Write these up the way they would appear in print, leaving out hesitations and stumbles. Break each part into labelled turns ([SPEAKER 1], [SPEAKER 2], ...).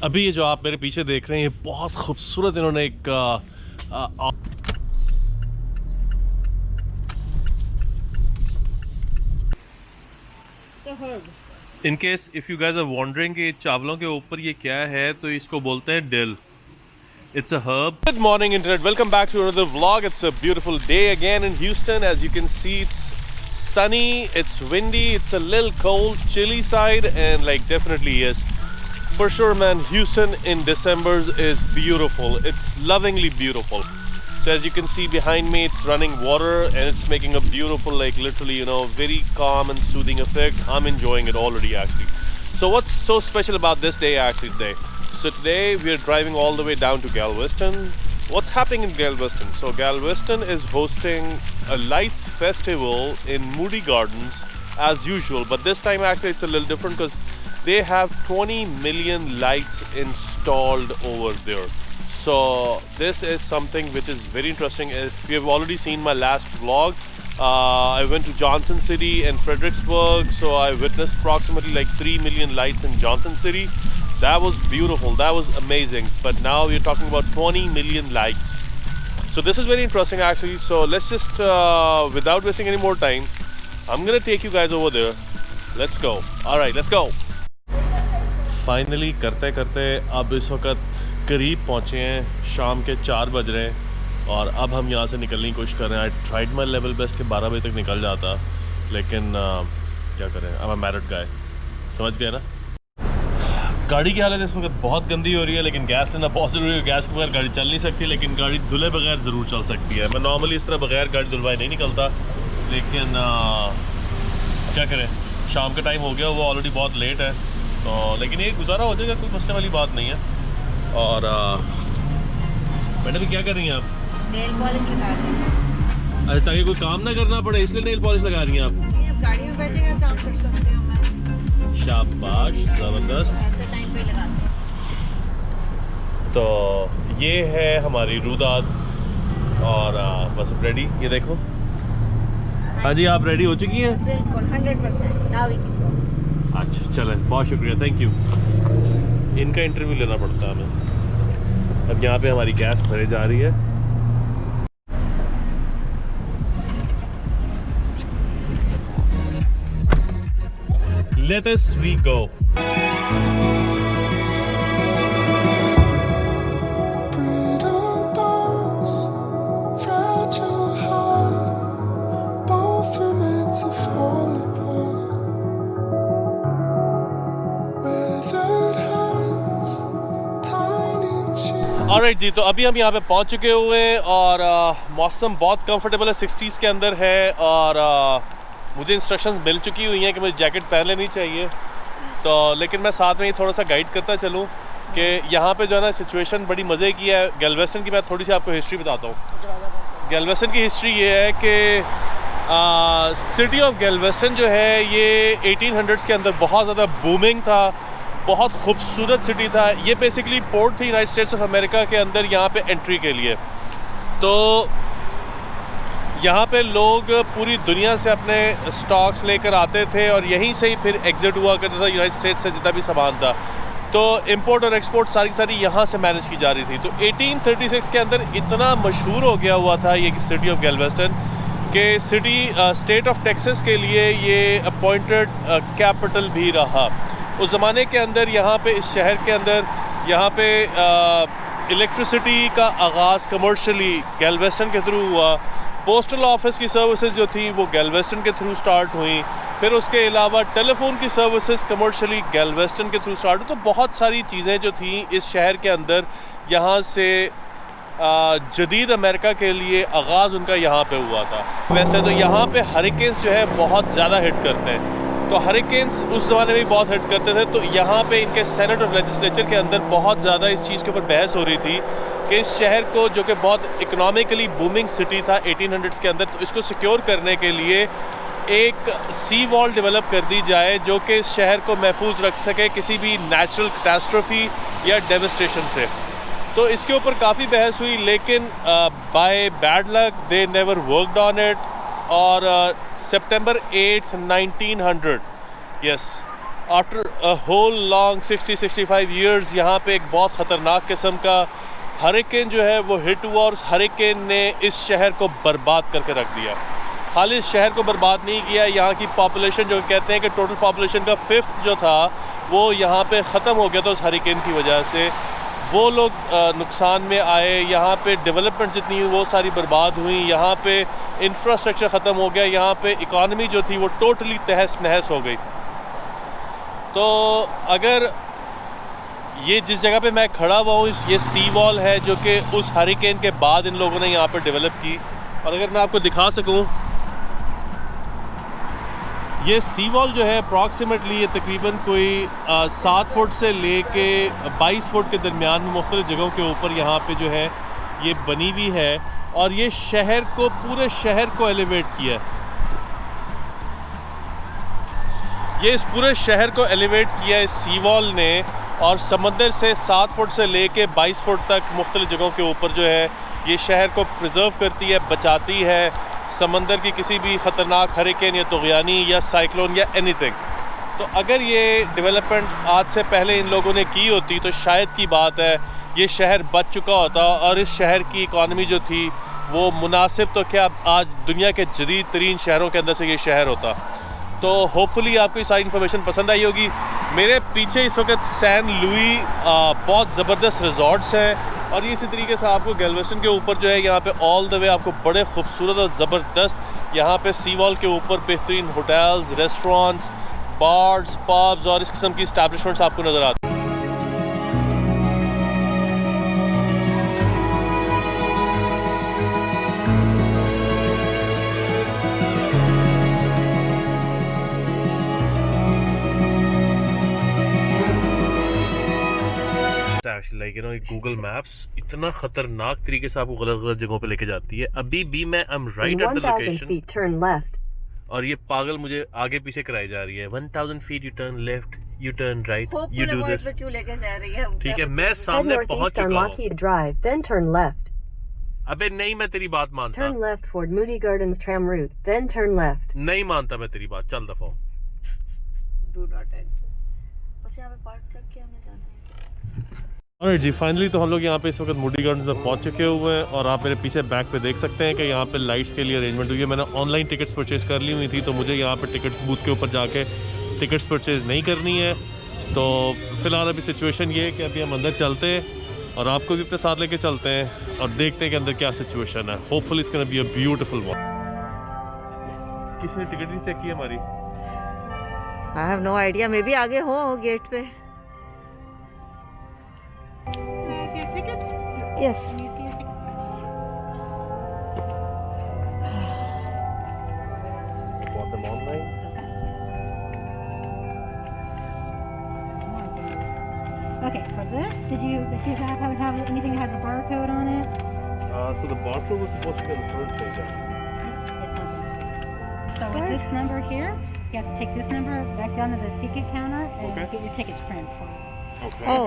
[SPEAKER 1] अभी ये जो आप मेरे पीछे देख रहे हैं, ये बहुत खूबसूरत इन्होंने एक in case if you guys are wondering कि चावलों के ऊपर ये क्या है, तो इसको बोलते हैं dill. It's a herb. Good morning, Internet. Welcome back to another vlog. It's a beautiful day again in Houston. As you can see, it's sunny, it's windy, it's a little cold, chilly side, and like definitely yes. For sure, man, Houston in December is beautiful. It's lovingly beautiful. So as you can see behind me, it's running water and it's making a beautiful, like literally, you know, very calm and soothing effect. I'm enjoying it already actually. So what's so special about this day actually today? So today we are driving all the way down to Galveston. What's happening in Galveston? So Galveston is hosting a lights festival in Moody Gardens as usual, but this time actually it's a little different because they have 20 million lights installed over there. So this is something which is very interesting. If you have already seen my last vlog, I went to Johnson City and Fredericksburg, so I witnessed approximately like 3 million lights in Johnson City. That was beautiful, that was amazing. But now we're talking about 20 million lights. So this is very interesting actually. So let's just, without wasting any more time, I'm gonna take you guys over there. Let's go. Alright, let's go. Finally, करते करते अब इस वक्त करीब पहुँचे हैं, शाम के 4 बज रहे हैं और अब हम यहाँ से निकलने की कोशिश कर रहे हैं. I tried my level best के 12 बजे तक निकल जाता, लेकिन क्या करें, अब मैं मैरिड गाय, समझ गए ना. गाड़ी की हालत इस वक्त बहुत गंदी हो रही है, लेकिन गैस लेना बहुत ज़रूरी है. गैस के बगैर गाड़ी चल नहीं सकती, लेकिन गाड़ी धुले बगैर ज़रूर चल सकती है. मैं नॉर्मली इस तरह बगैर गाड़ी धुलवाए नहीं निकलता, लेकिन क्या करें, शाम का टाइम हो गया, वो ऑलरेडी बहुत लेट है, तो लेकिन ये गुजारा हो जाएगा, कोई मसले वाली बात नहीं है. और मैडम भी क्या कर रही हैं आप?
[SPEAKER 2] नेल पॉलिश लगा रही हैं.
[SPEAKER 1] अच्छा, ताकि कोई काम ना करना पड़े इसलिए नेल पॉलिश लगा रही हैं आप?
[SPEAKER 2] नहीं, अब गाड़ी में बैठेगा काम कर सकती हूँ मैं.
[SPEAKER 1] शाबाश, ज़बरदस्त.
[SPEAKER 2] ऐसे टाइम पे लगा सकती.
[SPEAKER 1] तो ये है हमारी रुदाद और बस रेडी. ये देखो. हाँ जी, आप रेडी हो चुकी हैं?
[SPEAKER 2] बिल्कुल 100%. Now we can go.
[SPEAKER 1] अच्छा चलें, बहुत शुक्रिया, थैंक यू. इनका इंटरव्यू लेना पड़ता है हमें. अब यहाँ पे हमारी गैस भरे जा रही है. Let us we go. Alright जी, तो अभी हम यहाँ पे पहुँच चुके हुए हैं और मौसम बहुत कंफर्टेबल है, 60s के अंदर है. और मुझे इंस्ट्रक्शंस मिल चुकी हुई हैं कि मुझे जैकेट पहन लेनी चाहिए, तो लेकिन मैं साथ में ही थोड़ा सा गाइड करता चलूँ कि यहाँ पे जो है ना सिचुएशन बड़ी मज़े की है. गैल्वेस्टन की मैं थोड़ी सी आपको हिस्ट्री बताता हूँ. गैल्वेस्टन की हिस्ट्री ये है कि सिटी ऑफ गैल्वेस्टन जो है ये 1800s के अंदर बहुत ज़्यादा बूमिंग था, बहुत खूबसूरत सिटी था. ये बेसिकली पोर्ट थी यूनाइटेड स्टेट्स ऑफ अमेरिका के अंदर यहाँ पे एंट्री के लिए. तो यहाँ पे लोग पूरी दुनिया से अपने स्टॉक्स लेकर आते थे और यहीं से ही फिर एग्जिट हुआ करता था यूनाइटेड स्टेट्स से जितना भी सामान था. तो इंपोर्ट और एक्सपोर्ट सारी यहाँ से मैनेज की जा रही थी. तो 1836 के अंदर इतना मशहूर हो गया हुआ था ये सिटी ऑफ गैल्वेस्टन कि सिटी स्टेट ऑफ टेक्सास के लिए ये अपॉइंटेड कैपिटल भी रहा. उस ज़माने के अंदर यहाँ पे इस शहर के अंदर यहाँ पे इलेक्ट्रिसिटी का आगाज़ कमर्शली गैल्वेस्टन के थ्रू हुआ. पोस्टल ऑफिस की सर्विसेज जो थी वो गैल्वेस्टन के थ्रू स्टार्ट हुई. फिर उसके अलावा टेलीफोन की सर्विसेज कमर्शली गैल्वेस्टन के थ्रू स्टार्ट हुई. तो बहुत सारी चीज़ें जो थी इस शहर के अंदर यहाँ से जदीद अमेरिका के लिए आगाज़ उनका यहाँ पे हुआ था. वैसे तो यहाँ पे हरिकेन्स जो है बहुत ज़्यादा हिट करते हैं. तो हरिकेन्स उस ज़माने में भी बहुत हिट करते थे. तो यहाँ पे इनके सेनेट और लेजिस्लेचर के अंदर बहुत ज़्यादा इस चीज़ के ऊपर बहस हो रही थी कि इस शहर को, जो कि बहुत इकोनॉमिकली बूमिंग सिटी था 1800s के अंदर, तो इसको सिक्योर करने के लिए एक सी वॉल डेवलप कर दी जाए जो कि इस शहर को महफूज रख सके किसी भी नेचुरल कैटास्ट्रोफी या डेवस्टेशन से. तो इसके ऊपर काफ़ी बहस हुई, लेकिन by bad luck they never worked on it. और सितंबर 8, 1900 yes after a whole long 60-65 years यहाँ पे एक बहुत ख़तरनाक किस्म का हरिकेन जो है वो हिट हुआ, और उस हरिकेन ने इस शहर को बर्बाद करके रख दिया। खाली इस शहर को बर्बाद नहीं किया, यहाँ की पॉपुलेशन जो कहते हैं कि टोटल पॉपुलेशन का 5th जो था वो यहाँ पे ख़त्म हो गया था उस हरिकेन की वजह से। वो लोग नुकसान में आए, यहाँ पे डेवलपमेंट जितनी हुई वो सारी बर्बाद हुई, यहाँ पे इंफ्रास्ट्रक्चर ख़त्म हो गया, यहाँ पे इकॉनमी जो थी वो टोटली तहस नहस हो गई। तो अगर ये जिस जगह पे मैं खड़ा हुआ हूँ ये सी वॉल है जो कि उस हरिकेन के बाद इन लोगों ने यहाँ पर डेवलप की। और अगर मैं आपको दिखा सकूँ, ये सी वॉल जो है अप्रॉक्सीमेटली ये तकरीबन कोई 7 फुट से लेके 22 फुट के दरमियान में मुख्तलिफ़ जगहों के ऊपर यहाँ पे जो है ये बनी हुई है, और ये शहर को, पूरे शहर को एलिवेट किया है। ये इस पूरे शहर को एलिवेट किया है सी वॉल ने, और समंदर से 7 फुट से लेके 22 फुट तक मुख्तलिफ़ जगहों के ऊपर जो है ये शहर को प्रिजर्व करती है, बचाती है समंदर की किसी भी ख़तरनाक हरिकेन या तुग़यानी या साइक्लोन या एनीथिंग। तो अगर ये डेवलपमेंट आज से पहले इन लोगों ने की होती तो शायद की बात है ये शहर बच चुका होता, और इस शहर की इकॉनमी जो थी वो मुनासिब तो क्या आज दुनिया के जदीद तरीन शहरों के अंदर से ये शहर होता। तो होपफुली आपको ये सारी इन्फॉर्मेशन पसंद आई होगी। मेरे पीछे इस वक्त सैन लुई बहुत ज़बरदस्त रिजॉर्ट्स हैं, और ये इसी तरीके से आपको गैल्वेस्टन के ऊपर जो है यहाँ पे ऑल द वे आपको बड़े खूबसूरत और ज़बरदस्त यहाँ पे सी वॉल के ऊपर बेहतरीन होटल्स, रेस्टोरेंट्स, बार्स, पब्स और इस किस्म की इस्टेब्लिशमेंट्स आपको नज़र आती हैं। Like you no Google maps इतना खतरनाक तरीके से आपको गलत गलत जगहों पे लेके जाती है। अभी भी मैं I am right at the location, और ये पागल मुझे आगे पीछे कराई जा रही है। 1000 feet U turn left, U turn right, you do this.
[SPEAKER 2] क्यों लेके जा रही है?
[SPEAKER 1] ठीक है, मैं सामने पहुंच चुका हूं। अबे नहीं, मैं तेरी बात मानता।
[SPEAKER 3] Turn left toward Moody Gardens tram route, then turn left.
[SPEAKER 1] नहीं मानता मैं तेरी बात, चल दफा।
[SPEAKER 2] Do not enter. बस यहाँ पे पार्क करके हमें जाना है।
[SPEAKER 1] ऑलराइट जी, फाइनली तो हम लोग यहाँ पे इस वक्त मूडी गार्डन्स में पहुँच चुके हुए हैं, और आप मेरे पीछे बैक पे देख सकते हैं कि यहाँ पे लाइट्स के लिए अरेंजमेंट हुई है। मैंने ऑनलाइन टिकट्स परचेज़ कर ली हुई थी, तो मुझे यहाँ पे टिकट बूथ के ऊपर जाके टिकट्स परचेज़ नहीं करनी है। तो फ़िलहाल अभी सिचुएशन ये है कि अभी हम अंदर चलते हैं और आपको भी अपने साथ लेके चलते हैं और देखते हैं कि अंदर क्या सिचुएशन है। Hopefully it's gonna be a beautiful walk. किसी ने टिकट नहीं चेक की हमारी?
[SPEAKER 2] I have no idea, maybe आगे हो गेट पे। Yes.
[SPEAKER 1] Bought them online.
[SPEAKER 4] Okay, for this, did you have anything that has a barcode on it?
[SPEAKER 1] So the barcode was supposed to be on the first page.
[SPEAKER 4] It's not. So with this number here, you have to take this number back down to the ticket counter and get your tickets printed for you.
[SPEAKER 1] Okay.
[SPEAKER 2] Oh.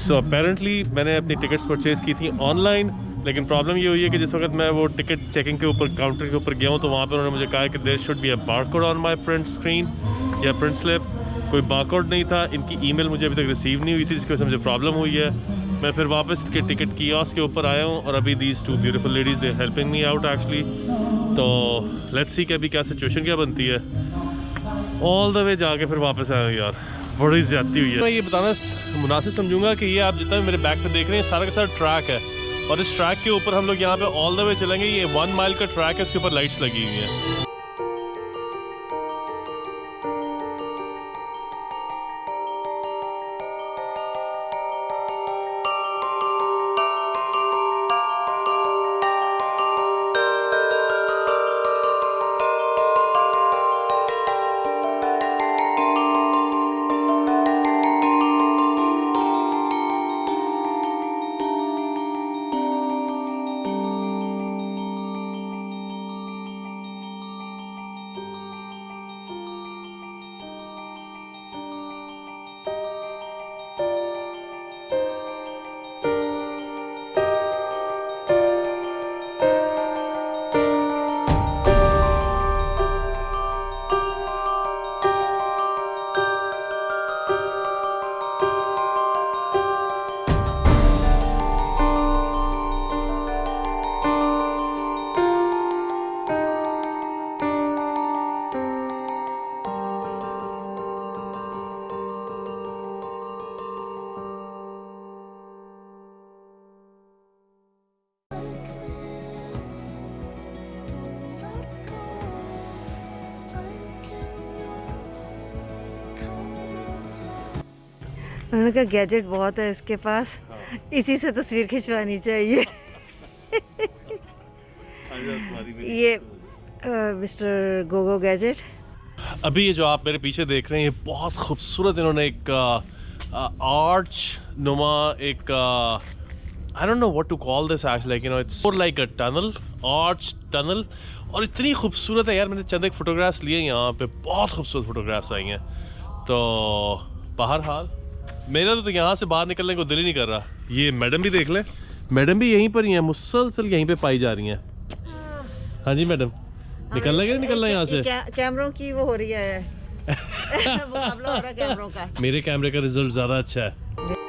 [SPEAKER 1] So apparently मैंने अपनी tickets purchase की थी online, लेकिन problem ये हुई है कि जिस वक्त मैं वो टिकट चेकिंग के ऊपर काउंटर के ऊपर गया हूँ तो वहाँ पर उन्होंने मुझे कहा कि there should be a barcode on my print screen या प्रिंट स्लिप। कोई बारकोड नहीं था। इनकी ईमेल मुझे अभी तक रिसीव नहीं हुई थी, जिसकी वजह से मुझे प्रॉब्लम हुई है। मैं फिर वापस के टिकट कियोस्क के ऊपर आया हूँ और अभी these two beautiful ladies they helping me out actually. तो लेट्स सी कि अभी क्या सिचुएशन क्या बनती है। ऑल द वे जाके फिर वापस आया हूँ यार, बड़ी ज़्यादती हुई है। मैं ये बताना मुनासिब समझूंगा कि ये आप जितना भी मेरे बैक पे देख रहे हैं सारा का सारा ट्रैक है, और इस ट्रैक के ऊपर हम लोग यहाँ पे ऑल द वे चलेंगे। ये 1 माइल का ट्रैक है, इसके ऊपर लाइट्स लगी हुई हैं।
[SPEAKER 2] उन्होंने कहा गैजेट बहुत है इसके पास,
[SPEAKER 1] हाँ।
[SPEAKER 2] इसी से तस्वीर खिंचवानी चाहिए। ये मिस्टर गोगो गैजेट।
[SPEAKER 1] अभी ये जो आप मेरे पीछे देख रहे हैं, ये बहुत खूबसूरत इन्होंने एक आर्च नुमा एक I don't know what to call this actually, like you know it's more like a tunnel, arch tunnel, और इतनी खूबसूरत है यार। मैंने चंद एक फोटोग्राफ्स लिए यहाँ पे, बहुत खूबसूरत फोटोग्राफ्स आई हैं। तो बहरहाल मेरा तो यहाँ से बाहर निकलने को दिल ही नहीं कर रहा। ये मैडम भी देख ले, मैडम भी यहीं पर ही हैं, मुसलसल यहीं पे पाई जा रही हैं। हाँ जी मैडम, निकलना क्या निकलना यहाँ से?
[SPEAKER 2] कैमरों की वो हो रही है मुकाबला हो रहा है कैमरों का।
[SPEAKER 1] मेरे कैमरे का रिजल्ट ज़्यादा अच्छा है।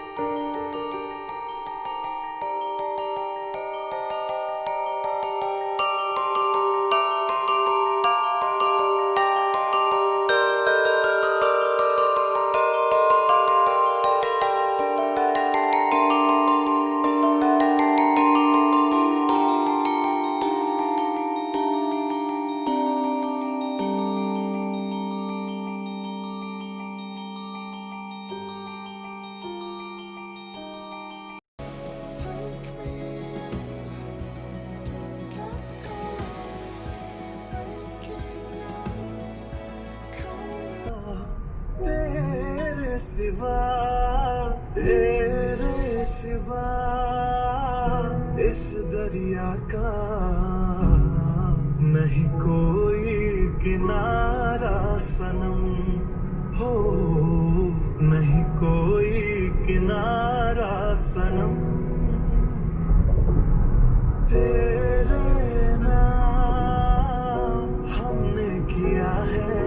[SPEAKER 5] तेरे सिवा इस दरिया का नहीं कोई किनारा सनम, हो नहीं कोई किनारा सनम। तेरे नाम हमने किया है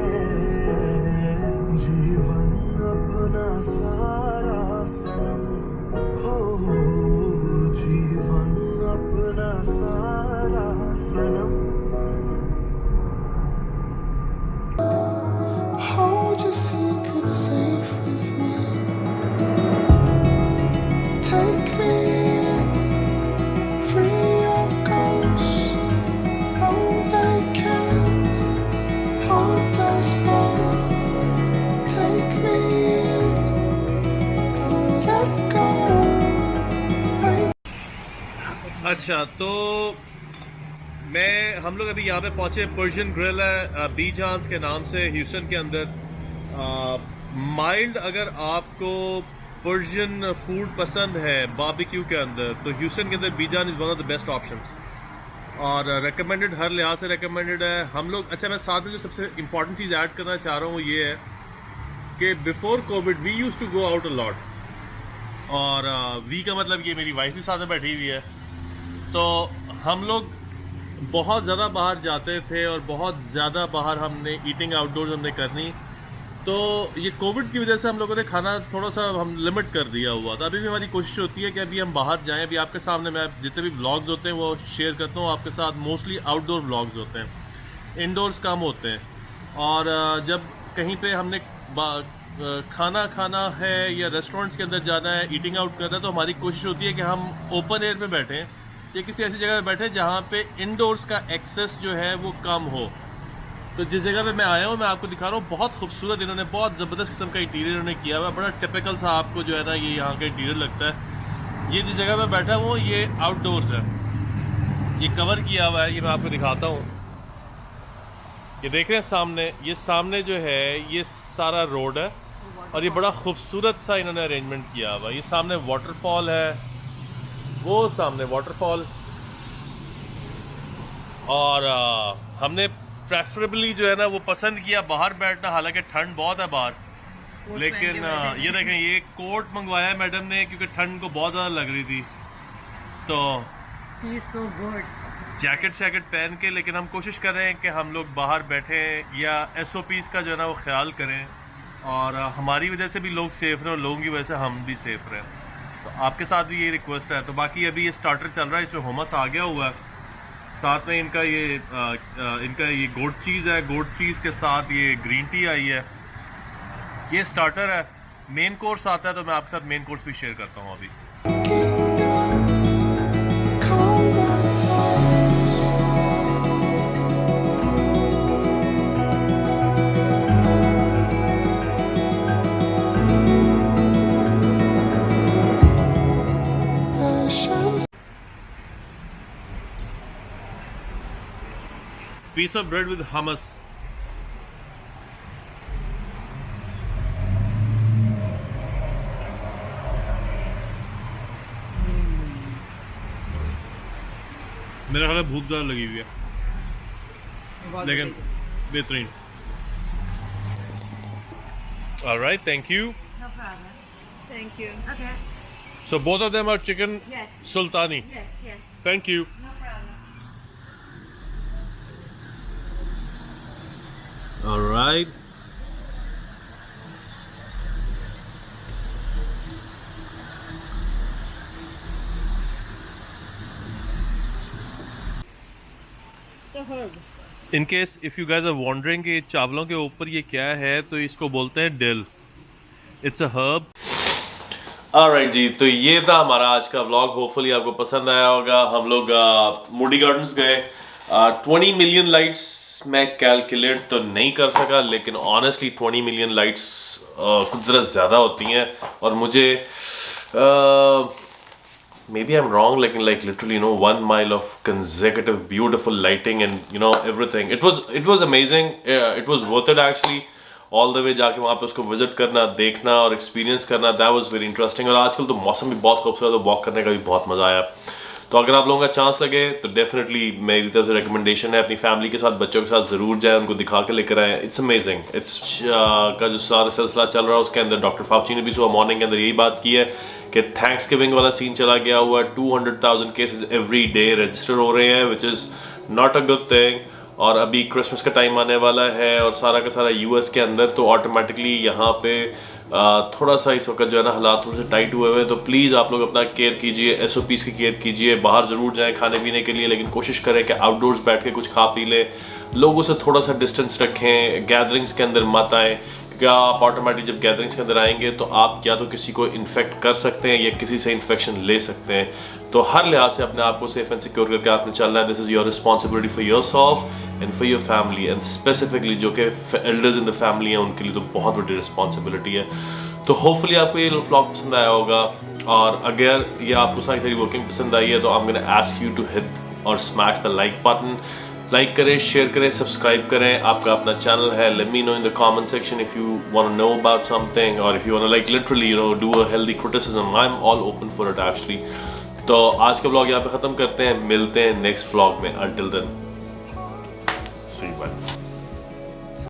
[SPEAKER 5] जीवन अपना सारा सनम, हो जीवन अपना सारा सनम। Hold your secret safe with me. Take me in, free your ghosts. Oh, they can't haunt us both. Take me in, don't let go.
[SPEAKER 1] अच्छा, तो हम लोग अभी यहाँ पे पहुँचे, पर्शियन ग्रिल है बी जॉन्स के नाम से, ह्यूस्टन के अंदर। माइल्ड अगर आपको पर्शियन फूड पसंद है बारबेक्यू के अंदर, तो ह्यूस्टन के अंदर B John is one of the best options, और रेकमेंडेड, हर लिहाज से रेकमेंडेड है। हम लोग, अच्छा मैं साथ में जो सबसे इंपॉर्टेंट चीज़ ऐड करना चाह रहा हूँ ये है कि before Covid we use to go out a lot, और वी का मतलब ये मेरी वाइफ भी साथ में बैठी हुई है, तो हम लोग बहुत ज़्यादा बाहर जाते थे और बहुत ज़्यादा बाहर हमने ईटिंग आउटडोर्स हमने करनी। तो ये कोविड की वजह से हम लोगों ने खाना थोड़ा सा हम लिमिट कर दिया हुआ था। अभी भी हमारी कोशिश होती है कि अभी हम बाहर जाएं। अभी आपके सामने मैं जितने भी व्लॉग्स होते हैं वो शेयर करता हूँ आपके साथ, मोस्टली आउटडोर व्लॉग्स होते हैं, इंडोर्स कम होते हैं। और जब कहीं पे हमने खाना खाना है या रेस्टोरेंट्स के अंदर जाना है, ईटिंग आउट करना है, तो हमारी कोशिश होती है कि हम ओपन एयर में बैठें या किसी ऐसी जगह पे बैठे जहाँ पे इंडोर्स का एक्सेस जो है वो कम हो। तो जिस जगह पे मैं आया हूँ मैं आपको दिखा रहा हूँ, बहुत खूबसूरत इन्होंने बहुत ज़बरदस्त किस्म का इंटीरियर इन्होंने किया हुआ है, बड़ा टिपिकल सा आपको जो है ना ये यहाँ का इंटीरियर लगता है। ये जिस जगह पे बैठा हूँ ये आउटडोर्स है, ये कवर किया हुआ है, ये मैं आपको दिखाता हूँ। ये देख रहे हैं सामने, ये सामने जो है ये सारा रोड है और ये बड़ा खूबसूरत सा इन्होंने अरेंजमेंट किया हुआ है। ये सामने वाटरफॉल है, वो सामने वाटरफॉल, और हमने प्रेफरेबली जो है ना वो पसंद किया बाहर बैठना, हालांकि ठंड बहुत है बाहर, लेकिन ये देखें ये कोट मंगवाया है मैडम ने क्योंकि ठंड को बहुत ज़्यादा लग रही थी, तो
[SPEAKER 2] so good.
[SPEAKER 1] जैकेट शैकेट पहन के, लेकिन हम कोशिश कर रहे हैं कि हम लोग बाहर बैठें या SOPs का जो है ना वो ख्याल करें, और हमारी वजह से भी लोग सेफ़ रहें और लोगों की वजह से हम भी सेफ़ रहें। तो आपके साथ भी ये रिक्वेस्ट है। तो बाकी अभी ये स्टार्टर चल रहा है, इसमें हुमस आ गया हुआ है, साथ में इनका ये गोट चीज़ है, गोट चीज़ के साथ ये ग्रीन टी आई है। ये स्टार्टर है, मेन कोर्स आता है तो मैं आपके साथ मेन कोर्स भी शेयर करता हूँ अभी। piece of bread with hummus. मेरा ख्याल है भूख ज़्यादा लगी हुई है, लेकिन बेहतरीन. All right, thank you.
[SPEAKER 4] No problem.
[SPEAKER 2] Thank you.
[SPEAKER 4] Okay.
[SPEAKER 1] So both of them are chicken
[SPEAKER 4] Yes.
[SPEAKER 1] sultani.
[SPEAKER 4] Yes, yes.
[SPEAKER 1] Thank you.
[SPEAKER 4] No problem.
[SPEAKER 1] All right. In case if you guys are wondering कि चावलों के ऊपर ये क्या है, तो इसको बोलते हैं dill. It's a herb. Alright जी, तो ये था हमारा आज का व्लॉग. होपफुली आपको पसंद आया होगा. हम लोग मूडी गार्डन्स गए. 20 मिलियन लाइट्स मैं कैलकुलेट तो नहीं कर सका, लेकिन ऑनेस्टली 20 मिलियन लाइट्स कुछ ज़रा ज़्यादा होती हैं. और मुझे maybe I'm wrong, like literally, you know, 1 mile of consecutive beautiful lighting and, you know, everything. It was amazing. It was worth it actually. All the way जाके वहाँ पे उसको विजिट करना, देखना और एक्सपीरियंस करना, that was very interesting. और आजकल तो मौसम भी बहुत खूबसूरत है, तो वॉक करने का भी बहुत मज़ा आया. तो अगर आप लोगों का चांस लगे तो डेफिनेटली मेरी तरफ से रिकमेंडेशन है, अपनी फैमिली के साथ, बच्चों के साथ ज़रूर जाए, उनको दिखा के लेकर आए. It's amazing. इट्स का जो सारा सिलसिला चल रहा है उसके अंदर डॉक्टर फाउची ने भी सुबह मॉर्निंग के अंदर यही बात की है कि थैंक्स गिविंग वाला सीन चला गया हुआ है. 200,000 केसेस एवरी डे रजिस्टर हो रहे हैं, which is not a good thing. और अभी क्रिसमस का टाइम आने वाला है और सारा का सारा यूएस के अंदर, तो ऑटोमेटिकली यहाँ पे थोड़ा सा इस वक्त जो है ना हालात थोड़े से टाइट हुए हुए हैं. तो प्लीज़ आप लोग अपना केयर कीजिए, SOPs की केयर कीजिए. बाहर ज़रूर जाएं खाने पीने के लिए, लेकिन कोशिश करें कि आउटडोर्स बैठ के कुछ खा पी लें. लोगों से थोड़ा सा डिस्टेंस रखें, गैदरिंग्स के अंदर मत आएँ, क्योंकि आप ऑटोमेटिक जब गैदरिंग्स के अंदर आएंगे तो आप या तो किसी को इन्फेक्ट कर सकते हैं या किसी से इन्फेक्शन ले सकते हैं. तो हर लिहाज से अपने आप को सेफ एंड सिक्योर करके आपने चलना है. This is your responsibility for your self and for your family, and specifically जो कि एल्डर्स इन द फैमिली हैं उनके लिए तो बहुत बड़ी रिस्पॉन्सिबिलिटी है. तो होपफुली आपको ये व्लॉग पसंद आया होगा, और अगर ये आपको सारी वर्किंग पसंद आई है तो I am gonna ask you to hit और smash the like button. Like करें, शेयर करें, सब्सक्राइब करें. आपका अपना चैनल है. Let me know in the comment section if you want to know about something, और if you want like literally you know do a healthy criticism, I am all open for it actually. तो आज का vlog यहाँ पे ख़त्म करते हैं. मिलते हैं नेक्स्ट व्लॉग में. Until then, see you bye.